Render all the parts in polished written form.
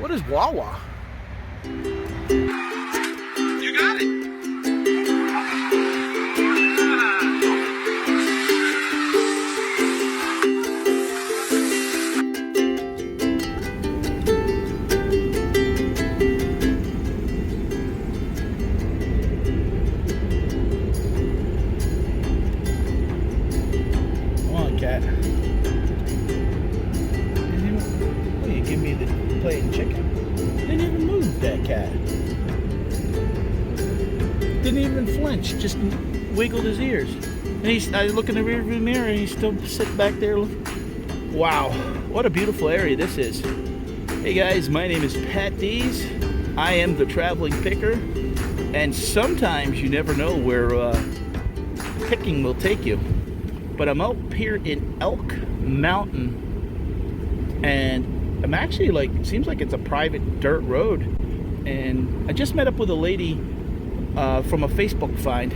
What is Wawa? You got it. Come on, cat. What do you give me the plain chicken? Didn't even move, that cat. Didn't even flinch, just wiggled his ears. And I look in the rearview mirror and he's still sitting back there. Wow, what a beautiful area this is. Hey guys, my name is Patdees. I am the traveling picker. And sometimes you never know where picking will take you. But I'm out here in Elk Mountain. And I'm actually it seems like it's a private dirt road. And I just met up with a lady from a Facebook find.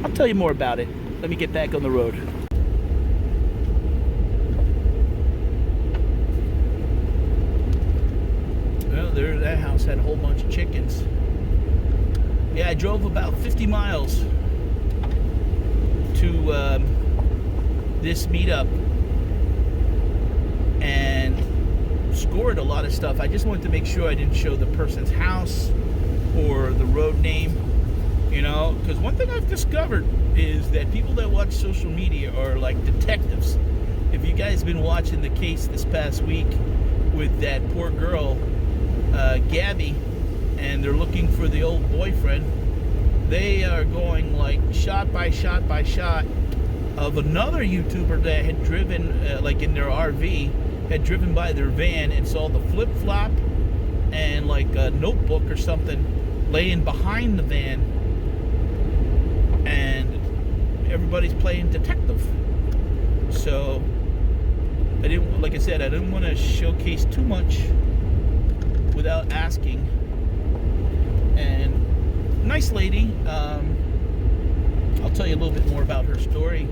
I'll tell you more about it. Let me get back on the road. Well, that house had a whole bunch of chickens. Yeah, I drove about 50 miles to this meetup and scored a lot of stuff. I just wanted to make sure I didn't show the person's house or the road name, you know, because one thing I've discovered is that people that watch social media are like detectives. If you guys have been watching the case this past week with that poor girl, Gabby, and they're looking for the old boyfriend, they are going like shot by shot by shot of another YouTuber that had driven, like in their RV, had driven by their van and saw the flip-flop and like a notebook or something laying behind the van, and everybody's playing detective. So I didn't, like I said, I didn't want to showcase too much without asking. And nice lady, I'll tell you a little bit more about her story.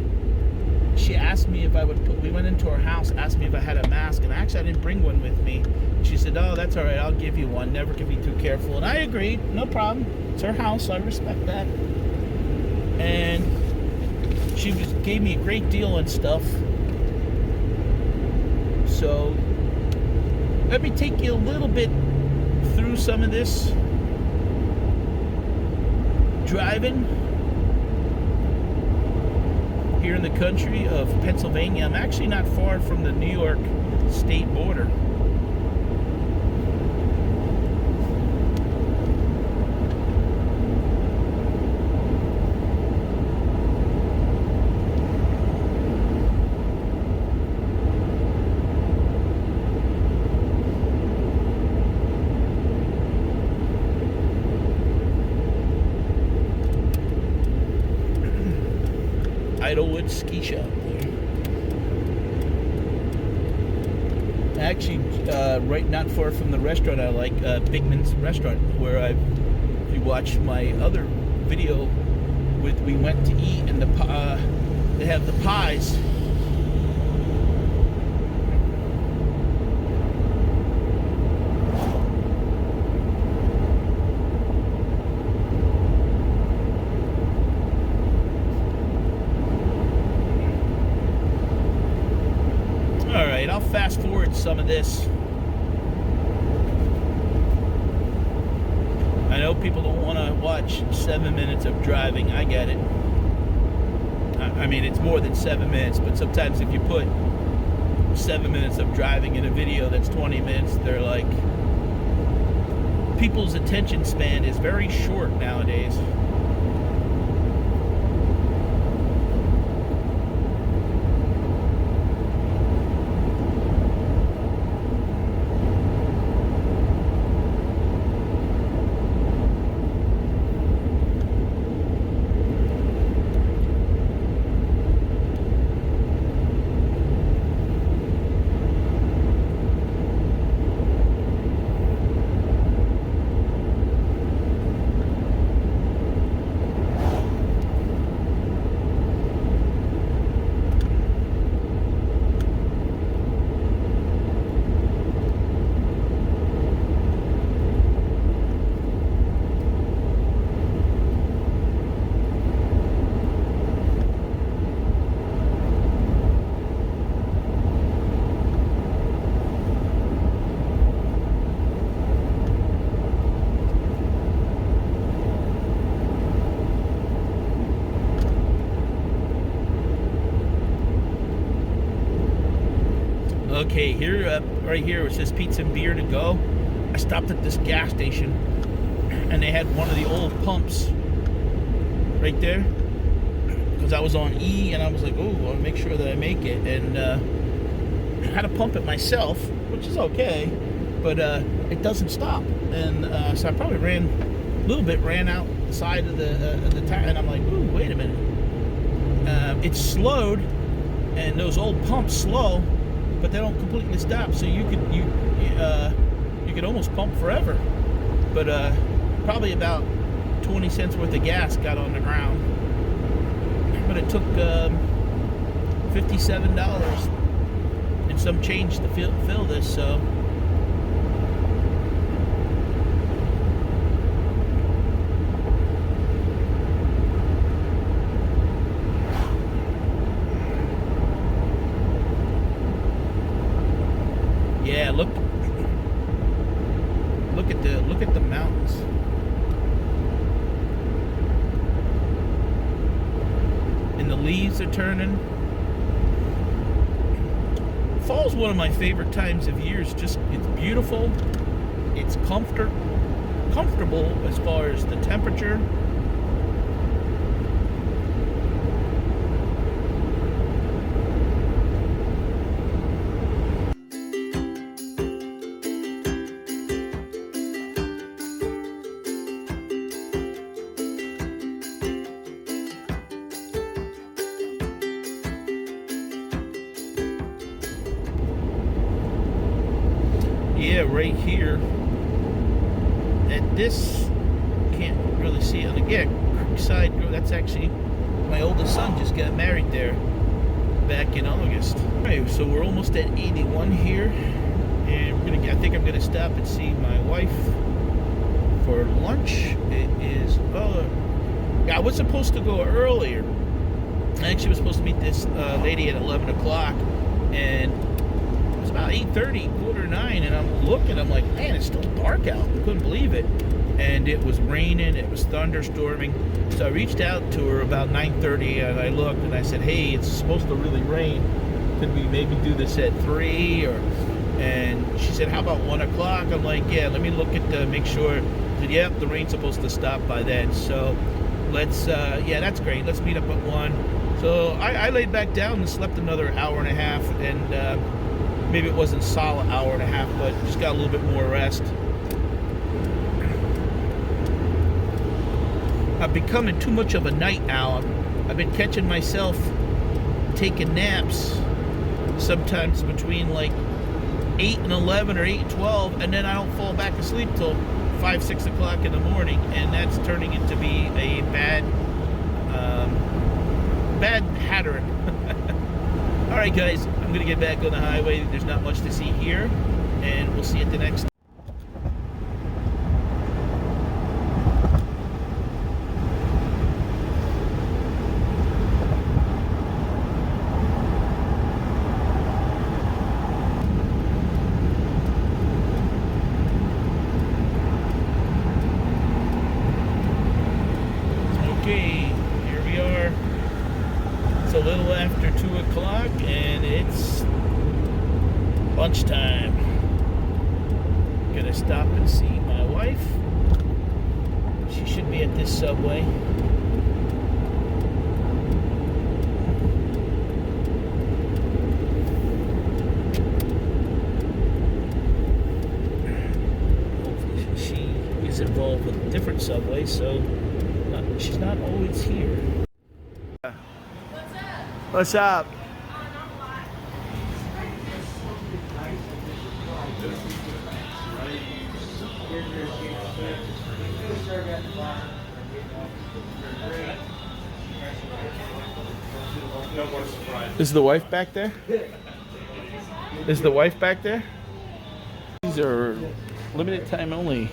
She asked me if I would we went into her house, asked me if I had a mask, and actually I didn't bring one with me. She said, oh, that's all right, I'll give you one, never can be too careful. And I agreed, no problem, it's her house, so I respect that. And she gave me a great deal on stuff. So let me take you a little bit through some of this driving here in the country of Pennsylvania. I'm actually not far from the New York state border. Idlewood Ski Shop there. Actually, right not far from the restaurant I like, Bigman's Restaurant, where if you watch my other video with we went to eat, and they have the pies. Alright, I'll fast forward some of this. I know people don't want to watch 7 minutes of driving. I get it. I mean, it's more than 7 minutes, but sometimes if you put 7 minutes of driving in a video that's 20 minutes, they're like, people's attention span is very short nowadays. Okay, here, right here, it says pizza and beer to go. I stopped at this gas station, and they had one of the old pumps right there, because I was on E, and I was like, oh, I want to make sure that I make it, and I had to pump it myself, which is okay, but it doesn't stop, and so I probably ran out the side of the tire, and I'm like, ooh, wait a minute. It's slowed, and those old pumps slow, but they don't completely stop. So you could almost pump forever, but probably about 20 cents worth of gas got on the ground. But it took $57 and some change to fill this. So. Yeah, look at the mountains. And the leaves are turning. Fall's one of my favorite times of years. Just, it's beautiful. It's comfortable as far as the temperature. Yeah, right here at this, can't really see it. Yeah, Creekside, that's actually, my oldest son just got married there back in August. Okay, so we're almost at 81 here, and I think I'm gonna stop and see my wife for lunch. It is, I was supposed to go earlier. I actually was supposed to meet this lady at 11 o'clock, and it was about 8:30, 8:45, and I'm looking, I'm like, man, it's still dark out. I couldn't believe it. And it was raining, it was thunderstorming. So I reached out to her about 9:30, and I looked, and I said, hey, it's supposed to really rain. Could we maybe do this at 3? And she said, how about 1 o'clock? I'm like, yeah, let me look at make sure. I said, yep, the rain's supposed to stop by then. So let's, yeah, that's great. Let's meet up at 1. So I laid back down and slept another hour and a half, and maybe it wasn't a solid hour and a half, but just got a little bit more rest. I'm becoming too much of a night owl. I've been catching myself taking naps sometimes between like 8 and 11 or 8 and 12, and then I don't fall back asleep till 5, 6 o'clock in the morning, and that's turning into be a bad pattern. All right, guys, I'm going to get back on the highway. There's not much to see here, and we'll see you at the next. Okay, here we are. It's a little after 2 o'clock, and it's lunchtime. Gonna stop and see my wife. She should be at this Subway. Hopefully she is involved with a different Subway, so she's not always here. What's up? Is the wife back there? Is the wife back there? These are limited time only.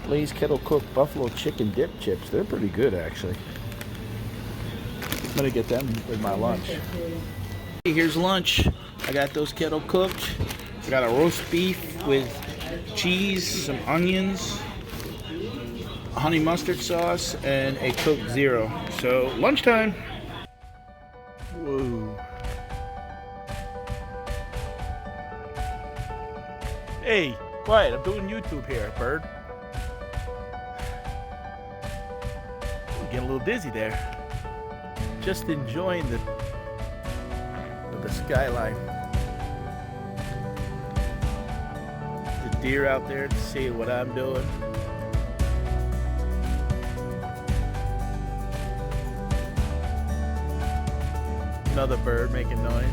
Lay's Kettle Cooked Buffalo Chicken Dip Chips. They're pretty good, actually. I'm gonna get them with my lunch. Here's lunch. I got those kettle cooked. I got a roast beef with cheese, some onions, honey mustard sauce, and a Coke Zero. So lunchtime. Whoa. Hey, quiet. I'm doing YouTube here, bird. I'm getting a little dizzy there. Just enjoying the skyline. The deer out there to see what I'm doing. Another bird making noise.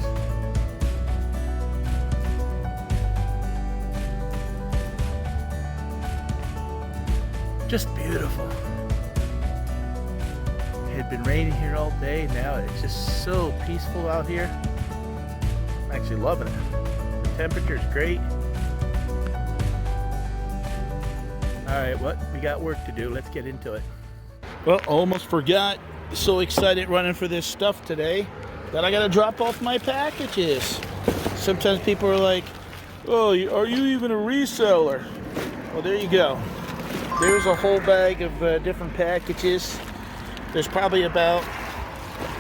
Just beautiful. It had been raining here all day. Now it's just so peaceful out here. I'm actually loving it. The temperature is great. Alright, we got work to do. Let's get into it. Well, almost forgot. So excited running for this stuff today that I gotta drop off my packages. Sometimes people are like, oh, are you even a reseller? Well, there you go. There's a whole bag of different packages. There's probably about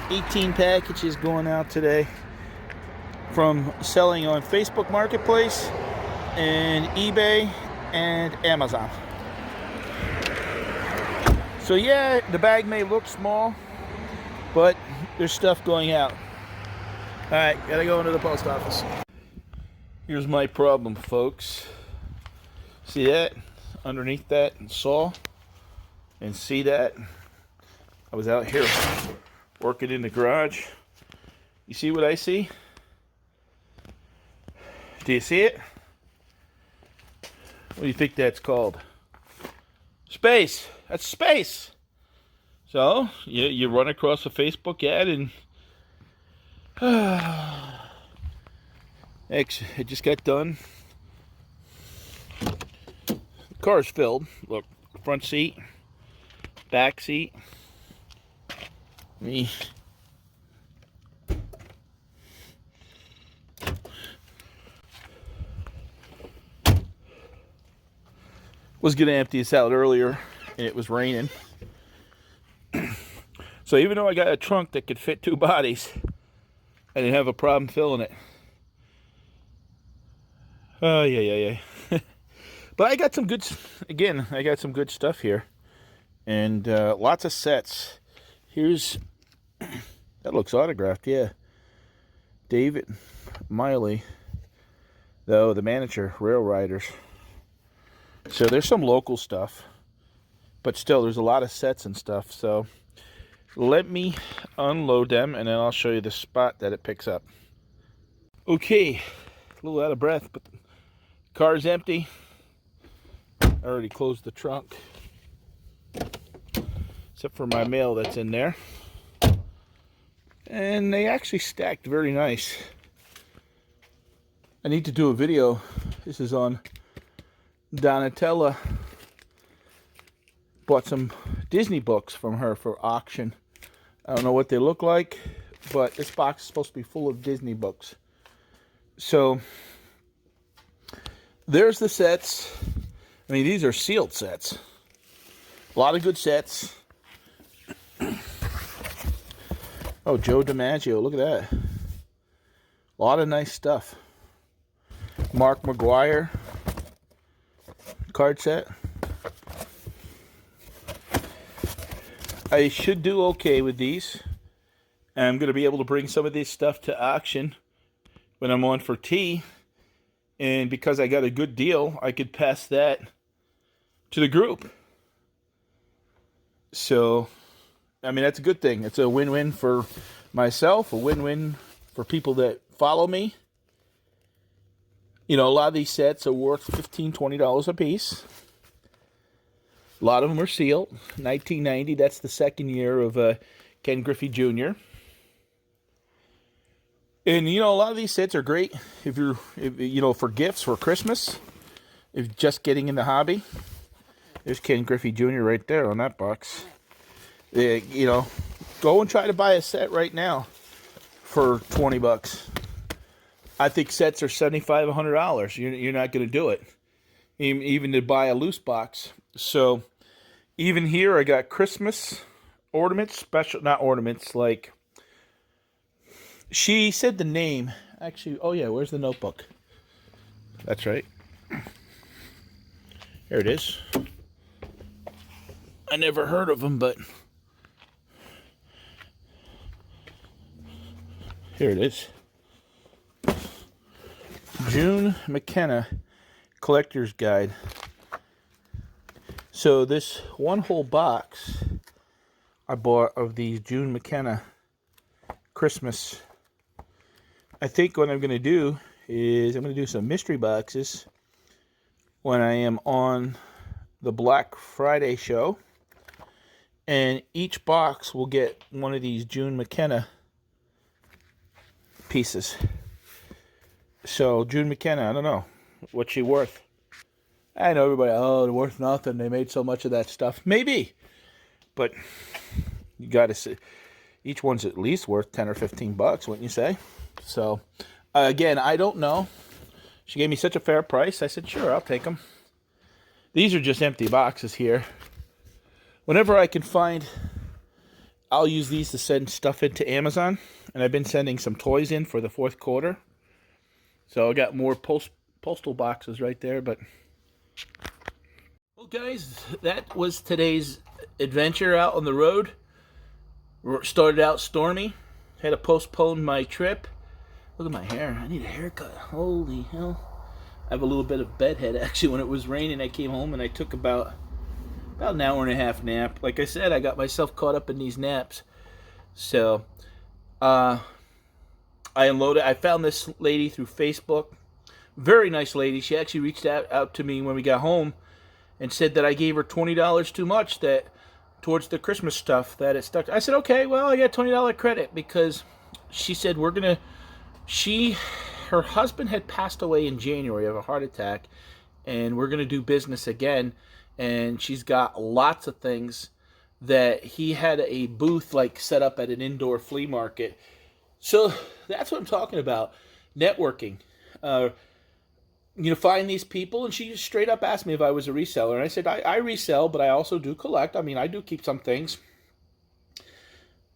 18 packages going out today from selling on Facebook Marketplace and eBay and Amazon. So yeah, the bag may look small, but there's stuff going out. Alright, gotta go into the post office. Here's my problem, folks. See that? Underneath that saw, and see that? I was out here working in the garage. You see what I see? Do you see it? What do you think that's called? Space. That's space. So you run across a Facebook ad and it just got done. Car's filled. Look, front seat, back seat. Me. Was gonna empty this out earlier, and it was raining. So even though I got a trunk that could fit 2 bodies, I didn't have a problem filling it. Oh yeah. But I got some good, again, I got some good stuff here. And lots of sets. Here's, that looks autographed, yeah. David Miley, though, the manager, Rail Riders. So there's some local stuff. But still, there's a lot of sets and stuff. So let me unload them, and then I'll show you the spot that it picks up. Okay, a little out of breath, but the car's empty. I already closed the trunk, except for my mail that's in there. And they actually stacked very nice. I need to do a video. This is on Donatella. Bought some Disney books from her for auction. I don't know what they look like, but this box is supposed to be full of Disney books. So there's the sets. I mean, these are sealed sets. A lot of good sets. Oh, Joe DiMaggio, look at that. A lot of nice stuff. Mark McGuire card set. I should do okay with these. I'm going to be able to bring some of this stuff to auction when I'm on for tea. And because I got a good deal, I could pass that to the group. So, I mean, that's a good thing. It's a win-win for myself, a win-win for people that follow me. You know, a lot of these sets are worth $15, $20 a piece. A lot of them are sealed. 1990, that's the second year of Ken Griffey Jr. And, you know, a lot of these sets are great if you're, you know, for gifts for Christmas. If you're just getting in the hobby. There's Ken Griffey Jr. right there on that box. You know, go and try to buy a set right now for 20 bucks. I think sets are $75, $100. You're not going to do it. Even to buy a loose box. So, even here I got Christmas ornaments, special, not ornaments, like, she said the name. Actually, oh yeah, where's the notebook? That's right. Here it is. I never heard of them, but here it is. June McKenna Collector's Guide. So this one whole box I bought of these June McKenna Christmas. I think what I'm going to do is I'm going to do some mystery boxes when I am on the Black Friday show. And each box will get one of these June McKenna pieces. So June McKenna, I don't know. What's she worth? I know everybody, oh, they're worth nothing. They made so much of that stuff. Maybe. But you got to see. Each one's at least worth 10 or 15 bucks, wouldn't you say? So, again, I don't know. She gave me such a fair price. I said, sure, I'll take them. These are just empty boxes here. Whenever I can find, I'll use these to send stuff into Amazon. And I've been sending some toys in for the fourth quarter. So I got more postal boxes right there. But, well, guys, that was today's adventure out on the road. Started out stormy. Had to postpone my trip. Look at my hair. I need a haircut. Holy hell. I have a little bit of bedhead. Actually, when it was raining, I came home and I took about an hour and a half nap. Like I said, I got myself caught up in these naps. So, I unloaded. I found this lady through Facebook. Very nice lady. She actually reached out to me when we got home and said that I gave her $20 too much towards the Christmas stuff that it stuck. I said, okay, well, I got $20 credit because she said her husband had passed away in January of a heart attack, and we're going to do business again. And she's got lots of things that he had a booth like set up at an indoor flea market. So that's what I'm talking about. Networking. Find these people, and she just straight up asked me if I was a reseller. And I said, I resell, but I also do collect. I mean, I do keep some things.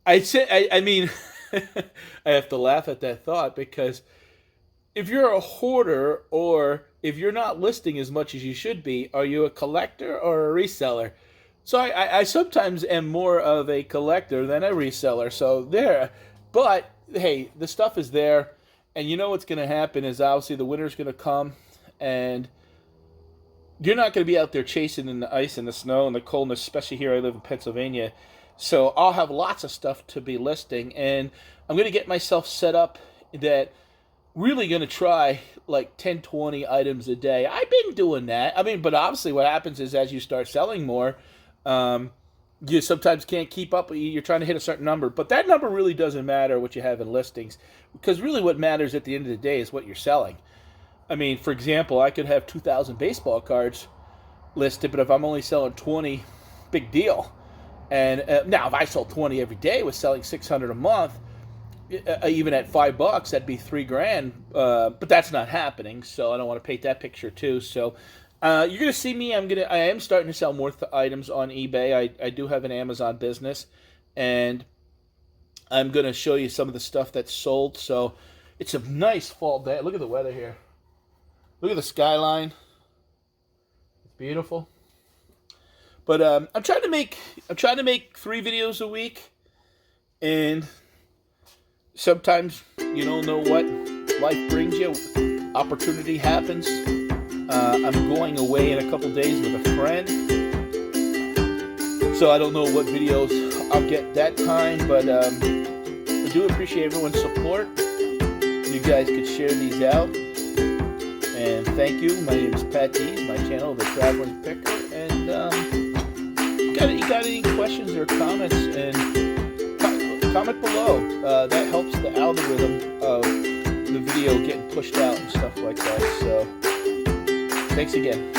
I have to laugh at that thought, because if you're a hoarder or if you're not listing as much as you should be, are you a collector or a reseller? So I sometimes am more of a collector than a reseller. So there. But, hey, the stuff is there. And you know what's going to happen is obviously the winter's going to come. And you're not going to be out there chasing in the ice and the snow and the coldness, especially here I live in Pennsylvania. So I'll have lots of stuff to be listing. And I'm going to get myself set up that really going to try like 10, 20 items a day. I've been doing that. I mean, but obviously what happens is as you start selling more, you sometimes can't keep up. You're trying to hit a certain number. But that number really doesn't matter what you have in listings. Because really what matters at the end of the day is what you're selling. I mean, for example, I could have 2,000 baseball cards listed, but if I'm only selling 20, big deal. And now, if I sold 20 every day, was selling 600 a month, even at $5, that'd be $3,000. But that's not happening, so I don't want to paint that picture too. So you're gonna see me. I am starting to sell more items on eBay. I do have an Amazon business, and I'm gonna show you some of the stuff that's sold. So it's a nice fall day. Look at the weather here. Look at the skyline. It's beautiful. But I'm trying to make 3 videos a week, and sometimes you don't know what life brings you. Opportunity happens. I'm going away in a couple days with a friend, so I don't know what videos I'll get that time. But I do appreciate everyone's support. You guys could share these out. And thank you. My name is Patdees, my channel, The Traveling Picker. And you got any questions or comments? And comment below. That helps the algorithm of the video getting pushed out and stuff like that. So, thanks again.